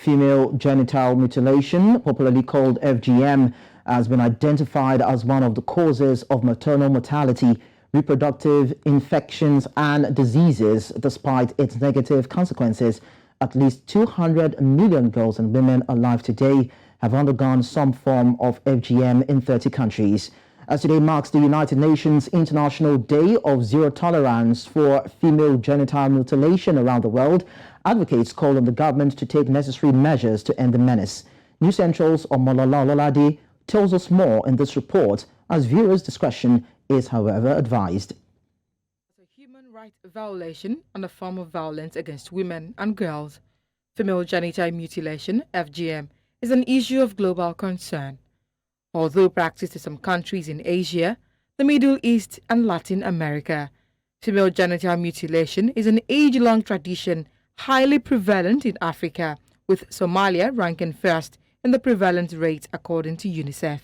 Female genital mutilation, popularly called FGM, has been identified as one of the causes of maternal mortality, reproductive infections and diseases. Despite its negative consequences, at least 200 million girls and women alive today have undergone some form of FGM in 30 countries. As today marks the United Nations International Day of Zero Tolerance for Female Genital Mutilation around the world, advocates call on the government to take necessary measures to end the menace. News Central's Omolola Ololade tells us more in this report, as viewers' discretion is, however, advised. As a human rights violation and a form of violence against women and girls, female genital mutilation, FGM, is an issue of global concern. Although practiced in some countries in Asia, the Middle East and Latin America, female genital mutilation is an age-long tradition highly prevalent in Africa, with Somalia ranking first in the prevalence rate according to UNICEF.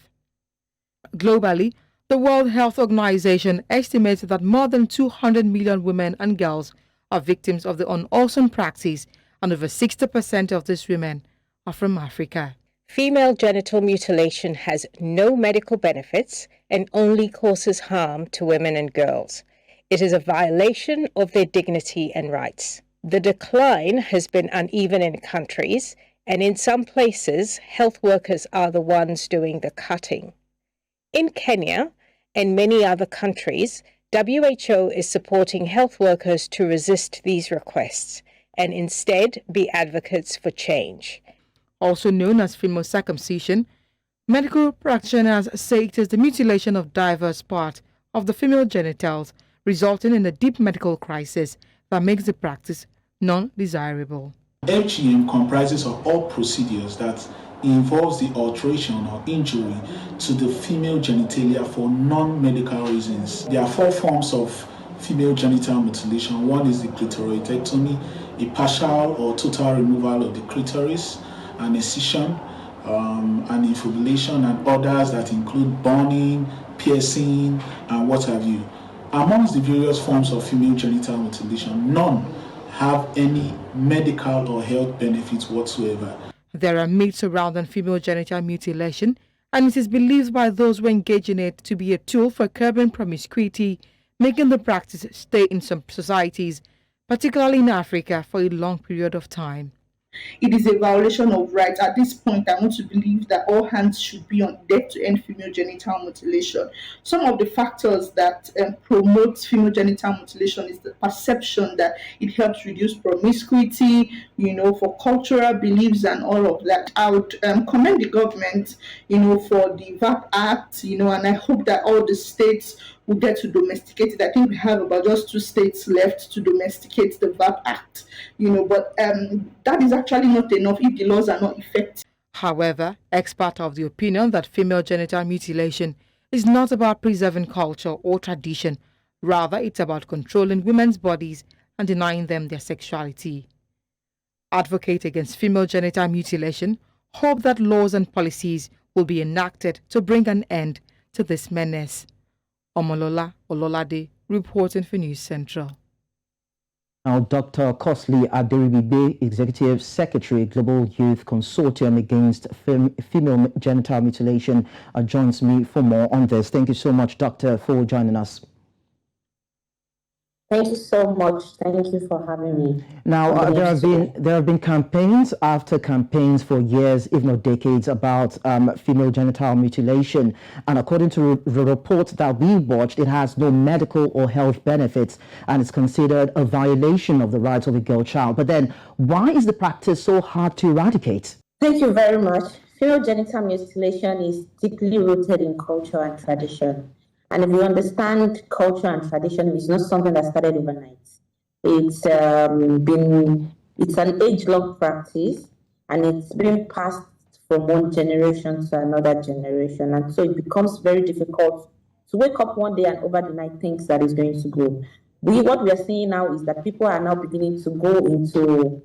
Globally, the World Health Organization estimates that more than 200 million women and girls are victims of the unwholesome practice, and over 60% of these women are from Africa. Female genital mutilation has no medical benefits and only causes harm to women and girls. It is a violation of their dignity and rights. The decline has been uneven in countries, and in some places, health workers are the ones doing the cutting. In Kenya and many other countries, WHO is supporting health workers to resist these requests and instead be advocates for change. Also known as female circumcision, medical practitioners say it is the mutilation of diverse parts of the female genitals, resulting in a deep medical crisis that makes the practice non-desirable. FGM comprises of all procedures that involves the alteration or injury to the female genitalia for non-medical reasons. There are 4 forms of female genital mutilation. One is the clitoridectomy, a partial or total removal of the clitoris, an incision, an infibulation, and others that include burning, piercing, and what have you. Amongst the various forms of female genital mutilation, none have any medical or health benefits whatsoever. There are myths surrounding female genital mutilation, and it is believed by those who engage in it to be a tool for curbing promiscuity, making the practice stay in some societies, particularly in Africa, for a long period of time. It is a violation of rights. At this point, I want to believe that all hands should be on deck to end female genital mutilation. Some of the factors that promote female genital mutilation is the perception that it helps reduce promiscuity, for cultural beliefs and all of that. I would commend the government, for the VAP Act, and I hope that all the states will get to domesticate it. I think we have about just 2 states left to domesticate the VAP Act, but that is actually not enough if the laws are not effective. However, experts are of the opinion that female genital mutilation is not about preserving culture or tradition. Rather, it's about controlling women's bodies and denying them their sexuality. Advocates against female genital mutilation hope that laws and policies will be enacted to bring an end to this menace. Omolola Ololade reporting for News Central. Now, Dr. Costly Aderibigbe, Executive Secretary, Global Youth Consortium Against Female Genital Mutilation, joins me for more on this. Thank you so much, Doctor, for joining us. Thank you so much. Thank you for having me. Now, there have been campaigns after campaigns for years, if not decades, about female genital mutilation. And according to the report that we watched, it has no medical or health benefits, and it's considered a violation of the rights of a girl child. But then, why is the practice so hard to eradicate? Thank you very much. Female genital mutilation is deeply rooted in culture and tradition. And if you understand culture and tradition, it's not something that started overnight. It's an age-long practice, and it's been passed from one generation to another generation. And so it becomes very difficult to wake up one day and over the night think that it's going to go. What we are seeing now is that people are now beginning to go into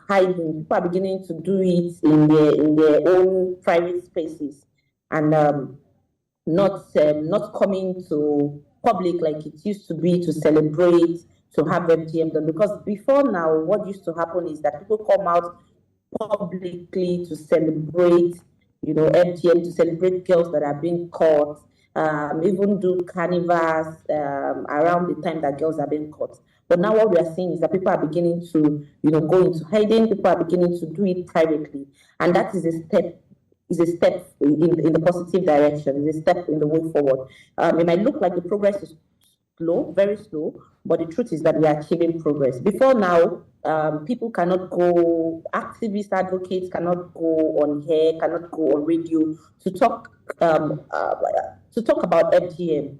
hiding. People are beginning to do it in their own private spaces, and not coming to public like it used to be, to celebrate, to have FGM done. Because before now, what used to happen is that people come out publicly to celebrate, FGM, to celebrate girls that are being caught, even do carnivals around the time that girls are being caught. But now what we are seeing is that people are beginning to, go into hiding. People are beginning to do it privately, and that is a step. In the positive direction. Is a step in the way forward. It might look like the progress is slow, very slow, but the truth is that we are achieving progress. Before now, people cannot go, activists, advocates cannot go on air, cannot go on radio to talk about FGM.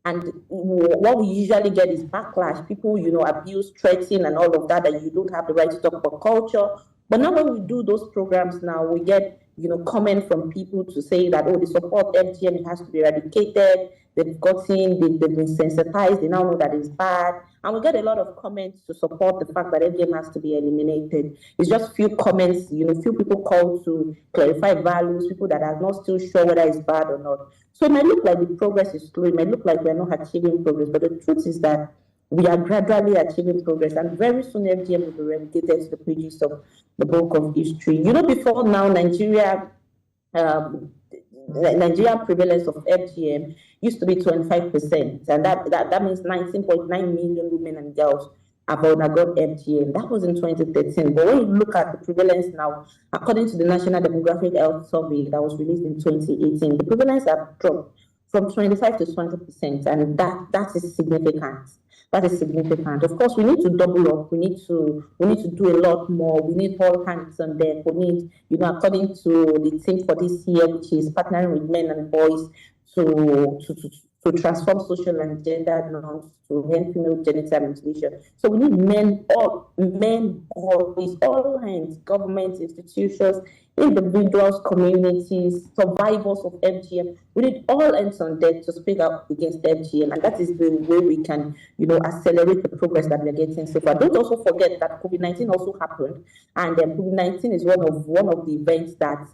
And what we usually get is backlash. People, abuse, threaten, and all of that you don't have the right to talk about culture. But now when we do those programs now, we get, comment from people to say that, they support FGM, it has to be eradicated. They've been sensitized, they now know that it's bad. And we get a lot of comments to support the fact that FGM has to be eliminated. It's just few comments, few people call to clarify values, people that are not still sure whether it's bad or not. So it might look like the progress is slow, it might look like we're not achieving progress, but the truth is that we are gradually achieving progress, and very soon FGM will be relegated to the pages of the book of history. Before now, Nigerian prevalence of FGM used to be 25%, and that means 19.9 million women and girls have undergone FGM. That was in 2013. But when you look at the prevalence now, according to the National Demographic Health Survey that was released in 2018, the prevalence has dropped from 25 to 20%, and that is significant. That is significant. Of course, we need to double up. We need to do a lot more. We need all hands on deck. We need, according to the theme for this year, which is partnering with men and boys to transform social and gender norms to end female genital mutilation. So we need men, boys, all hands, governments, institutions, individuals, communities, survivors of FGM. We need all hands on deck to speak up against FGM, and that is the way we can, accelerate the progress that we are getting so far. Don't also forget that COVID-19 also happened, and COVID-19 is one of the events that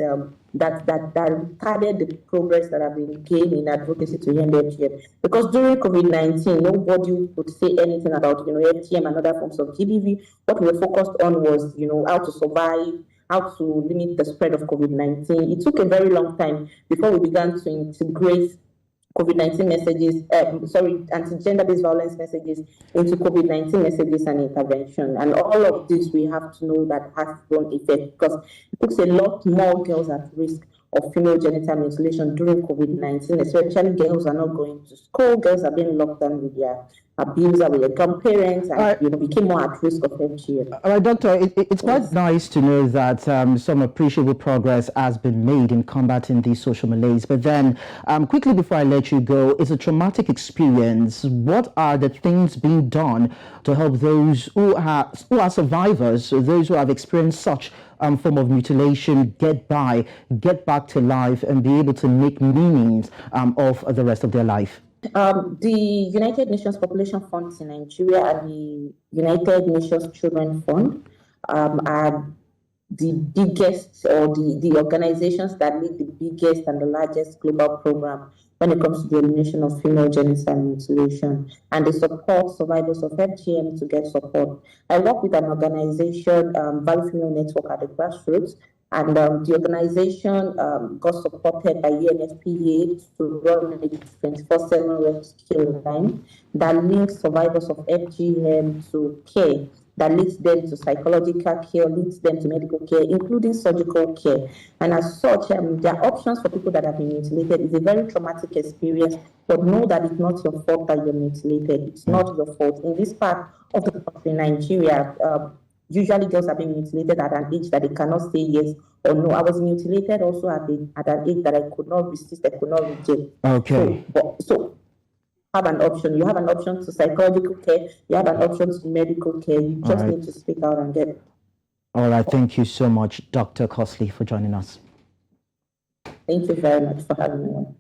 retarded the progress that have been gained in advocacy to end FGM. Because during COVID-19, nobody would say anything about FGM and other forms of GBV. What we were focused on was how to survive, how to limit the spread of COVID-19. It took a very long time before we began to integrate COVID-19 messages, anti-gender-based violence messages into COVID-19 messages and intervention. And all of this, we have to know that has thrown effect, because it puts a lot more girls at risk of female genital mutilation during COVID-19, especially girls are not going to school, girls are being locked down with their abuser, with their grandparents, and became more at risk of FGM. All right, Doctor, it's quite nice to know that some appreciable progress has been made in combating these social malaise. But then, quickly before I let you go, it's a traumatic experience. What are the things being done to help those who are survivors, those who have experienced such form of mutilation, get back to life and be able to make meanings of the rest of their life? The United Nations Population Funds in Nigeria and the United Nations Children Fund are the biggest, or the organizations that lead the biggest and the largest global program when it comes to the elimination of female genital mutilation, and they support survivors of FGM to get support. I work with an organization, Value Female Network, at the grassroots, and the organization got supported by UNFPA to run a 24/7 rescue line that links survivors of FGM to care, that leads them to psychological care, leads them to medical care, including surgical care. And as such, there are options for people that have been mutilated. It's a very traumatic experience, but know that it's not your fault that you're mutilated. It's not your fault. In this part of the country, Nigeria, usually girls are being mutilated at an age that they cannot say yes or no. I was mutilated also at an age that I could not resist, I could not reject. Okay. So have an option. You have an option to psychological care. You have an option to medical care. You just need to speak out and get it. All right. Thank you so much, Dr. Costly, for joining us. Thank you very much for having me on.